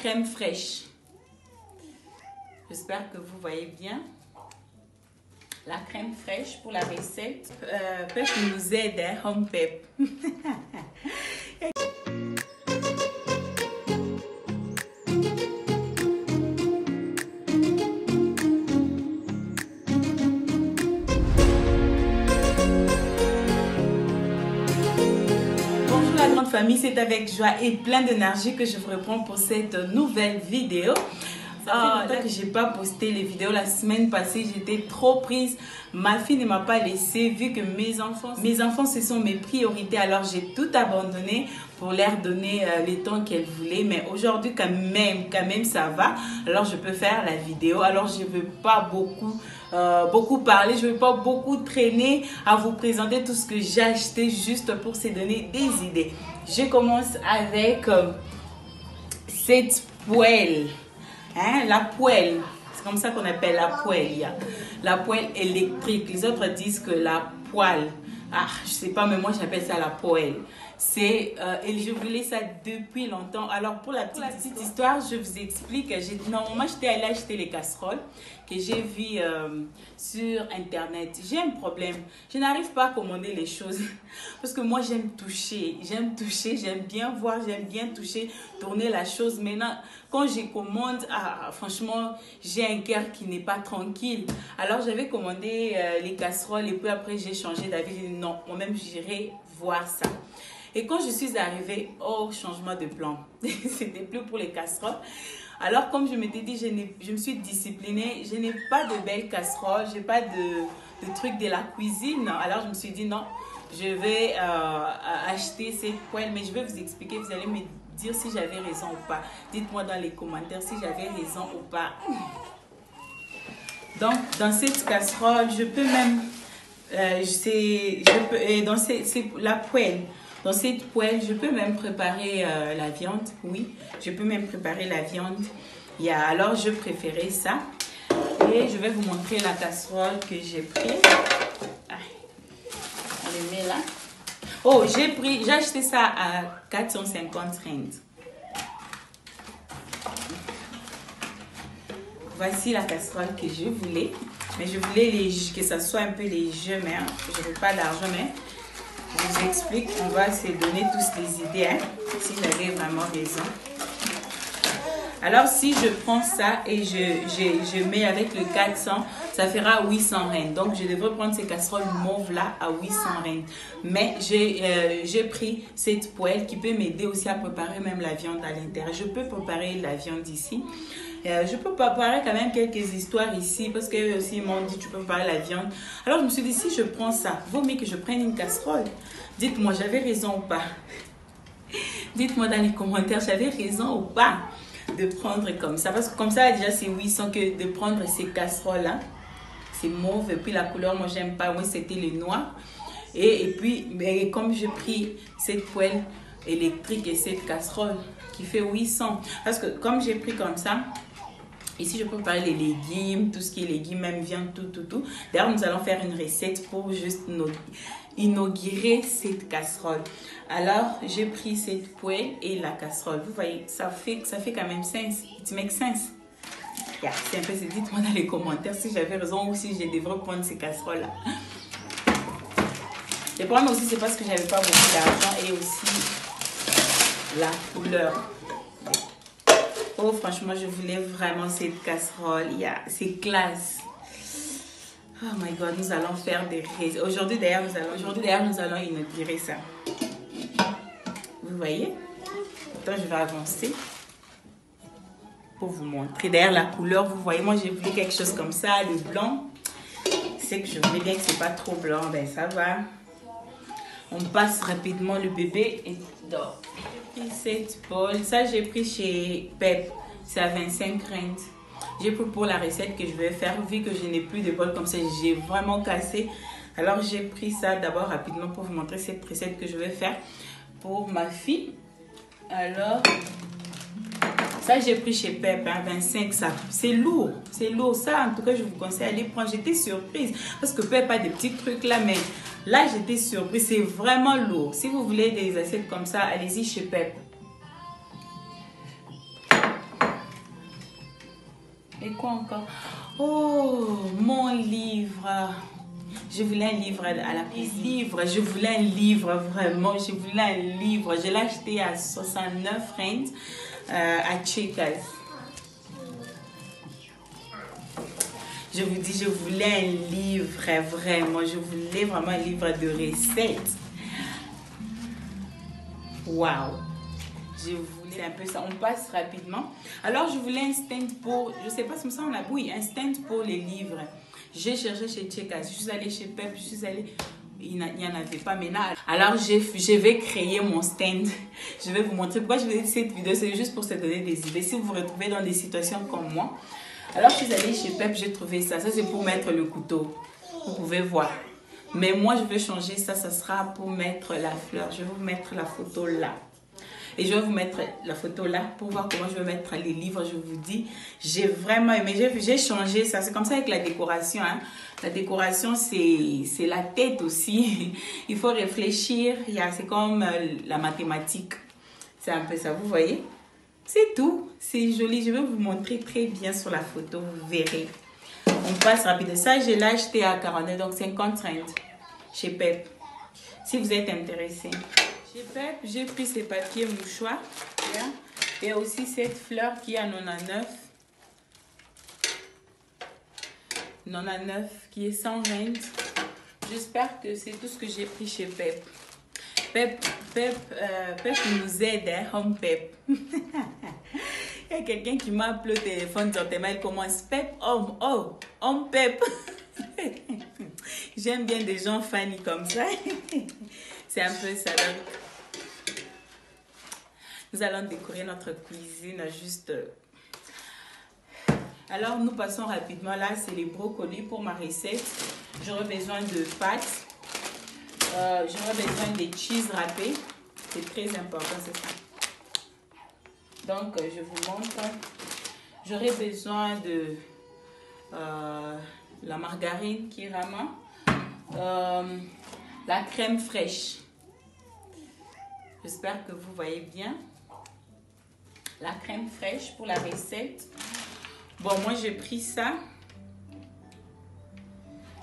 crème fraîche. J'espère que vous voyez bien. La crème fraîche pour la recette. Pep nous aide, hein, Home Pep. Famille, c'est avec joie et plein d'énergie que je vous reprends pour cette nouvelle vidéo. Ça fait longtemps que j'ai pas posté les vidéos. La semaine passée, j'étais trop prise. Ma fille ne m'a pas laissé vu que mes enfants ce sont mes priorités. Alors j'ai tout abandonné pour leur donner les temps qu'elles voulaient. Mais aujourd'hui quand même ça va. Alors je peux faire la vidéo. Alors je veux pas beaucoup parler, je ne vais pas beaucoup traîner à vous présenter tout ce que j'ai acheté juste pour se donner des idées. Je commence avec cette poêle, hein, la poêle, c'est comme ça qu'on appelle la poêle, la poêle électrique. Les autres disent que la poêle, je sais pas, mais moi j'appelle ça la poêle. Et je voulais ça depuis longtemps. Alors pour la petite histoire, je vous explique. Normalement j'étais allée acheter les casseroles que j'ai vues sur internet. J'ai un problème, je n'arrive pas à commander les choses parce que moi j'aime toucher, j'aime bien voir, j'aime bien toucher, tourner la chose. Maintenant quand je commande, franchement j'ai un cœur qui n'est pas tranquille. Alors j'avais commandé les casseroles et puis après j'ai changé d'avis. Non, moi-même j'irai voir ça. Et quand je suis arrivée au changement de plan, c'était plus pour les casseroles. Alors comme je m'étais dit, je me suis disciplinée, je n'ai pas de belles casseroles, je n'ai pas de trucs de la cuisine. Alors je me suis dit non, je vais acheter cette poêle, mais je vais vous expliquer, vous allez me dire si j'avais raison ou pas. Dites-moi dans les commentaires si j'avais raison ou pas. Donc dans cette casserole, je peux même, la poêle. Dans cette poêle, je peux même préparer la viande. Oui, je peux même préparer la viande. Alors, je préférais ça. Et je vais vous montrer la casserole que j'ai pris. On le met là. Oh, j'ai acheté ça à 450 rand. Voici la casserole que je voulais. Mais je voulais que ça soit un peu léger, mais je n'ai pas d'argent, mais... Je vous explique, on va se donner tous les idées, hein, si j'avais vraiment raison. Alors, si je prends ça et je mets avec le 400, ça fera 800 rand. Donc, je devrais prendre ces casseroles mauves-là à 800 rand. Mais j'ai pris cette poêle qui peut m'aider aussi à préparer même la viande à l'intérieur. Je peux préparer la viande ici. Je peux préparer quand même quelques histoires ici parce qu'eux aussi m'ont dit tu peux préparer la viande. Alors je me suis dit si je prends ça, vaut mieux que je prenne une casserole. Dites-moi j'avais raison ou pas. Dites-moi dans les commentaires j'avais raison ou pas de prendre comme ça. Parce que comme ça déjà c'est 800 que de prendre ces casseroles là. C'est mauve et puis la couleur moi j'aime pas. Moi c'était le noir. Et puis mais comme j'ai pris cette poêle électrique et cette casserole qui fait 800. Parce que comme j'ai pris comme ça. Ici, je peux préparer les légumes, tout ce qui est légumes, même viande, tout. D'ailleurs, nous allons faire une recette pour juste inaugurer cette casserole. Alors, j'ai pris cette poêle et la casserole. Vous voyez, ça fait quand même sens. It makes sense. Yeah, c'est un peu, dites-moi dans les commentaires si j'avais raison ou si je devrais prendre ces casseroles-là. Le problème aussi, c'est parce que j'avais pas beaucoup d'argent et aussi la couleur. Oh, franchement, je voulais vraiment cette casserole. C'est classe. Oh my God, nous allons faire des recettes. Aujourd'hui, d'ailleurs, nous allons inaugurer ça. Vous voyez? Attends, je vais avancer pour vous montrer. D'ailleurs, la couleur, vous voyez, moi, j'ai voulu quelque chose comme ça, le blanc. C'est que je voulais bien que c'est pas trop blanc. Ben, ça va. On passe rapidement le bébé et dort. Et cette bol, ça j'ai pris chez Pep, c'est à 25 rand. J'ai pris pour la recette que je vais faire, vu que je n'ai plus de bol comme ça, j'ai vraiment cassé. Alors j'ai pris ça d'abord rapidement pour vous montrer cette recette que je vais faire pour ma fille. Alors, ça j'ai pris chez Pep, hein, 25 ça. C'est lourd, ça en tout cas je vous conseille d'aller prendre. J'étais surprise parce que Pep a des petits trucs là, mais là j'étais surprise, c'est vraiment lourd. Si vous voulez des assiettes comme ça, allez-y chez Pep. Et quoi encore? Oh, mon livre. Je voulais un livre à la cuisine. Je voulais un livre, vraiment. Je voulais un livre. Je l'ai acheté à 69 francs à Checkers. Je vous dis, je voulais un livre, vraiment. Je voulais vraiment un livre de recettes. Waouh! Je voulais un peu ça. On passe rapidement. Alors, je voulais un stand pour... Je sais pas si ça on a... Oui, un stand pour les livres. J'ai cherché chez Checkers. Je suis allée chez Pep. Je suis allée... Il n'y en avait pas maintenant. Alors, je vais créer mon stand. Je vais vous montrer. Pourquoi je vous ai dit cette vidéo? C'est juste pour se donner des idées. Si vous vous retrouvez dans des situations comme moi. Alors, je suis allée chez Pep. J'ai trouvé ça. Ça, c'est pour mettre le couteau. Vous pouvez voir. Mais moi, je veux changer ça. Ça sera pour mettre la fleur. Je vais vous mettre la photo là. Et je vais vous mettre la photo là pour voir comment je vais mettre les livres. Je vous dis, j'ai vraiment aimé. J'ai changé ça. C'est comme ça avec la décoration. Hein. La décoration, c'est la tête aussi. Il faut réfléchir. C'est comme la mathématique. C'est un peu ça, vous voyez? C'est tout. C'est joli. Je vais vous montrer très bien sur la photo. Vous verrez. On passe rapide. Ça, je l'ai acheté à 49, donc 50 cents chez Pep. Si vous êtes intéressé. Chez Pep, j'ai pris ces papiers mouchoirs. Et aussi cette fleur qui est à 99. 99 qui est 120. J'espère que c'est tout ce que j'ai pris chez Pep. Pep nous aide, hein, Home Pep. Il y a quelqu'un qui m'a appelé au téléphone, directement, elle commence Pep, Home Pep. J'aime bien des gens funny comme ça. C'est un peu ça. Donc, nous allons décorer notre cuisine juste. Alors, nous passons rapidement. Là, c'est les brocolis pour ma recette. J'aurai besoin de pâtes. J'aurai besoin des cheese râpés. C'est très important, c'est ça. Donc, je vous montre. J'aurai besoin de la margarine Kirama. La crème fraîche. J'espère que vous voyez bien. La crème fraîche pour la recette. Bon, moi, j'ai pris ça.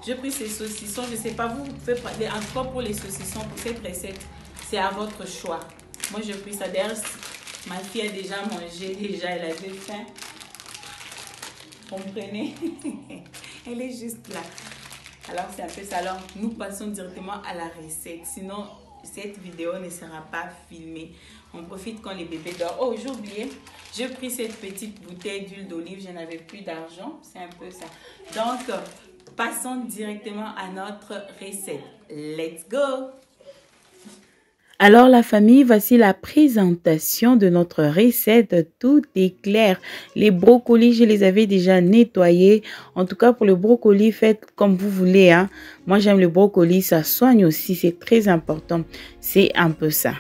J'ai pris ces saucissons. Je ne sais pas, vous pouvez parler encore pour les saucissons, pour cette recette. C'est à votre choix. Moi, j'ai pris ça. D'ailleurs, ma fille a déjà mangé. Déjà, elle avait faim. Comprenez? Elle est juste là. Alors, c'est un peu ça. Alors, nous passons directement à la recette. Sinon, cette vidéo ne sera pas filmée. On profite quand les bébés dorment. Oh, j'ai oublié. J'ai pris cette petite bouteille d'huile d'olive. Je n'avais plus d'argent. C'est un peu ça. Donc, passons directement à notre recette. Let's go! Alors la famille, voici la présentation de notre recette. Tout est clair. Les brocolis, je les avais déjà nettoyés. En tout cas, pour le brocoli, faites comme vous voulez. Hein. Moi, j'aime le brocoli. Ça soigne aussi. C'est très important. C'est un peu ça.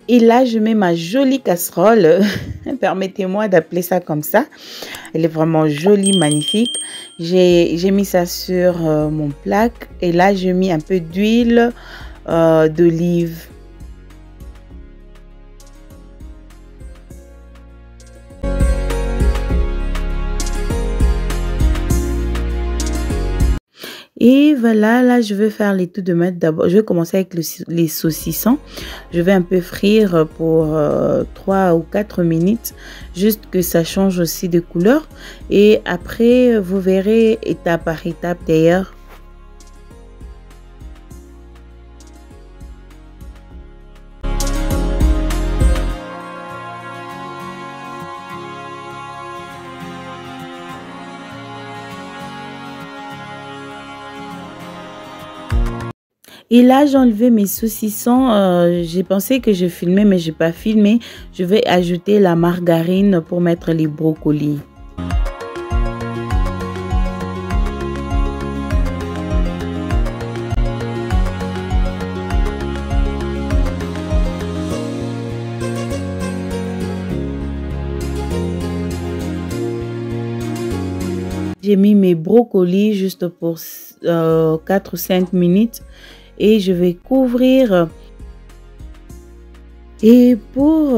Et là, je mets ma jolie casserole. Permettez-moi d'appeler ça comme ça. Elle est vraiment jolie, magnifique. J'ai mis ça sur mon plaque. Et là, j'ai mis un peu d'huile d'olive. Et voilà, là, je vais faire les tout de mettre d'abord. Je vais commencer avec les saucissons. Je vais un peu frire pour 3 ou 4 minutes. Juste que ça change aussi de couleur. Et après, vous verrez étape par étape d'ailleurs. Et là, j'ai enlevé mes saucissons. J'ai pensé que je filmais, mais je n'ai pas filmé. Je vais ajouter la margarine pour mettre les brocolis. J'ai mis mes brocolis juste pour 4 ou 5 minutes. Et je vais couvrir Et pour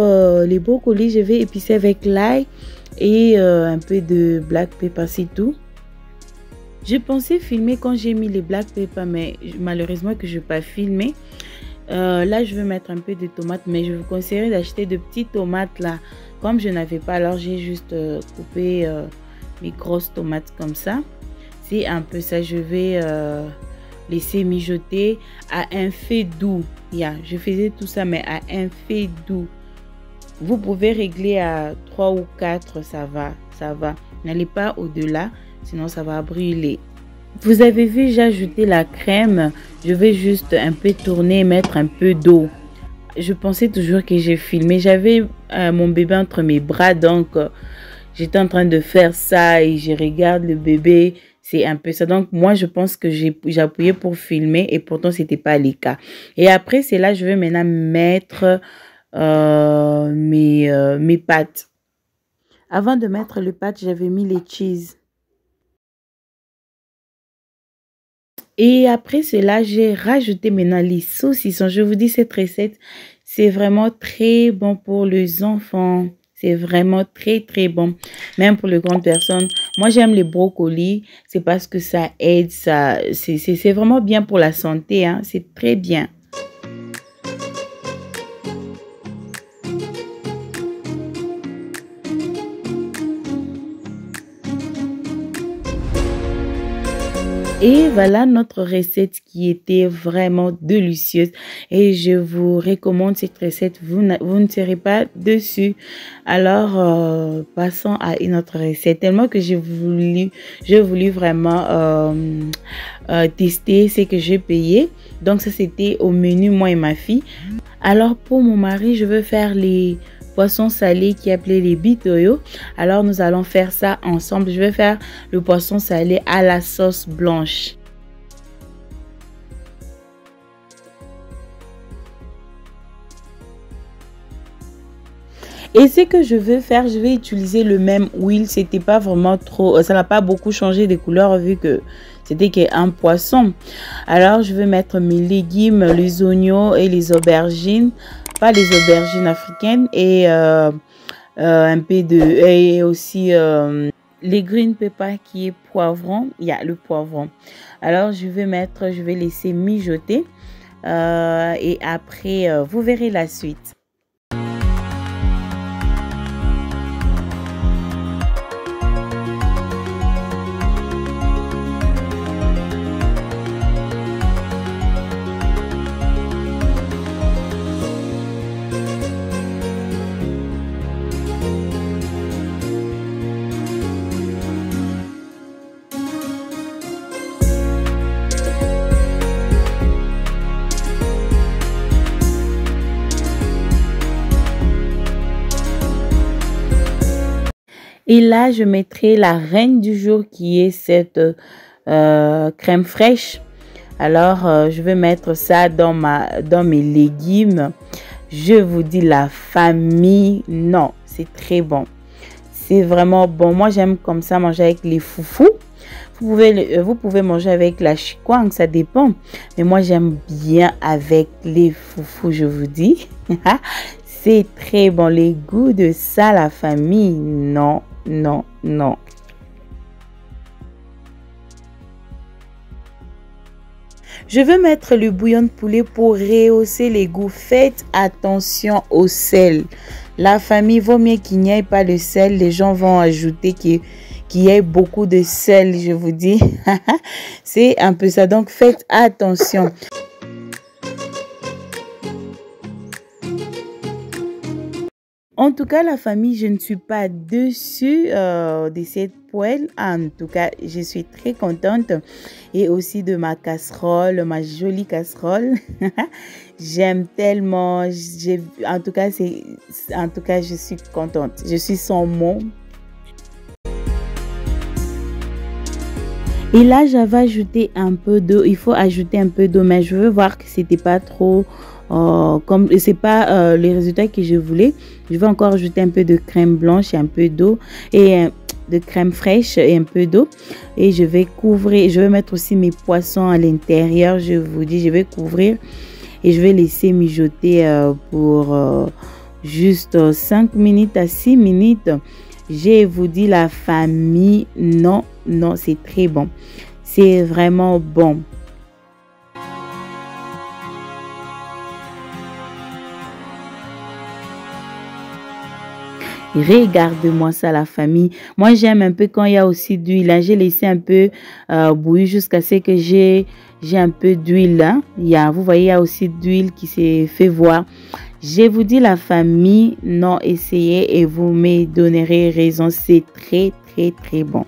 les brocolis, je vais épicer avec l'ail et un peu de black pepper, c'est tout. Je pensais filmer quand j'ai mis les black pepper, mais malheureusement que je n'ai pas filmé. Là, je vais mettre un peu de tomates, mais je vous conseillerais d'acheter de petites tomates là. Comme je n'avais pas, alors j'ai juste coupé mes grosses tomates comme ça. C'est un peu ça. Je vais laisser mijoter à un feu doux. Je faisais tout ça, mais à un feu doux. Vous pouvez régler à 3 ou 4, ça va, ça va. N'allez pas au-delà, sinon ça va brûler. Vous avez vu, j'ai ajouté la crème. Je vais juste un peu tourner et mettre un peu d'eau. Je pensais toujours que j'ai filmé. J'avais mon bébé entre mes bras, donc j'étais en train de faire ça et je regarde le bébé. C'est un peu ça. Donc, moi, je pense que j'ai appuyé pour filmer et pourtant, ce n'était pas le cas. Et après, c'est là, je vais maintenant mettre mes pâtes. Avant de mettre les pâtes, j'avais mis les cheese. Et après cela, j'ai rajouté maintenant les saucissons. Je vous dis, cette recette, c'est vraiment très bon pour les enfants. C'est vraiment très, très bon. Même pour les grandes personnes. Moi, j'aime les brocolis. C'est parce que ça aide. C'est vraiment bien pour la santé. Hein. C'est très bien. Et voilà notre recette qui était vraiment délicieuse. Et je vous recommande cette recette. Vous ne serez pas dessus. Alors, passons à une autre recette. Tellement que j'ai voulu vraiment tester ce que j'ai payé. Donc, ça, c'était au menu, moi et ma fille. Alors, pour mon mari, je veux faire les poisson salé qui est appelé les bitoyo. Alors nous allons faire ça ensemble. Je vais faire le poisson salé à la sauce blanche. Et ce que je veux faire, je vais utiliser le même huile. C'était pas vraiment trop, ça n'a pas beaucoup changé de couleur vu que c'était qu'un poisson. Alors je vais mettre mes légumes, les oignons et les aubergines. Pas les aubergines africaines et un peu de et aussi les green pepper qui est poivron. Il y a le poivron. Alors je vais laisser mijoter et après vous verrez la suite. Et là, je mettrai la reine du jour qui est cette crème fraîche. Alors, je vais mettre ça dans mes légumes. Je vous dis, la famille, non, c'est très bon. C'est vraiment bon. Moi, j'aime comme ça manger avec les foufous. Vous pouvez manger avec la chikwang, ça dépend. Mais moi, j'aime bien avec les foufous, je vous dis. C'est très bon. Les goûts de ça, la famille, non, non, non. Je vais mettre le bouillon de poulet pour rehausser les goûts. Faites attention au sel. La famille, vaut mieux qu'il n'y ait pas de sel. Les gens vont ajouter qu'il y ait beaucoup de sel, je vous dis. C'est un peu ça. Donc, faites attention. En tout cas, la famille, je ne suis pas dessus de cette poêle. En tout cas, je suis très contente. Et aussi de ma casserole, ma jolie casserole. J'aime tellement. En tout cas, je suis contente. Je suis sans mots. Et là, j'avais ajouté un peu d'eau. Il faut ajouter un peu d'eau, mais je veux voir que c'était pas trop... comme c'est pas les résultats que je voulais, je vais encore ajouter un peu de crème blanche et un peu d'eau et de crème fraîche et un peu d'eau et je vais couvrir. Je vais mettre aussi mes poissons à l'intérieur. Je vous dis, je vais couvrir et je vais laisser mijoter pour juste 5 minutes à 6 minutes. Je vous dis la famille, non, c'est très bon. C'est vraiment bon. Regarde-moi ça, la famille. Moi, j'aime un peu quand il y a aussi d'huile. J'ai laissé un peu bouillir jusqu'à ce que j'ai un peu d'huile. Vous voyez, il y a aussi d'huile qui s'est fait voir. Je vous dis, la famille, non, essayez et vous me donnerez raison. C'est très bon.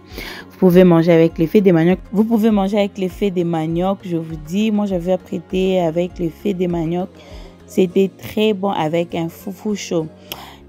Vous pouvez manger avec les fèves de manioc. Vous pouvez manger avec les fèves de manioc. Je vous dis, moi, j'avais apprêté avec les fèves de manioc. C'était très bon avec un foufou chaud.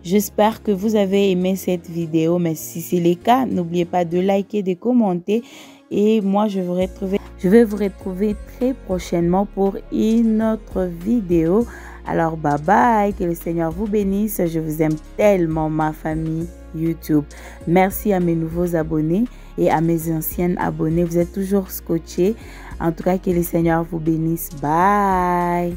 J'espère que vous avez aimé cette vidéo, mais si c'est le cas, n'oubliez pas de liker, de commenter. Et moi, je vais vous retrouver très prochainement pour une autre vidéo. Alors, bye bye, que le Seigneur vous bénisse. Je vous aime tellement, ma famille YouTube. Merci à mes nouveaux abonnés et à mes anciennes abonnés. Vous êtes toujours scotchés. En tout cas, que le Seigneur vous bénisse. Bye.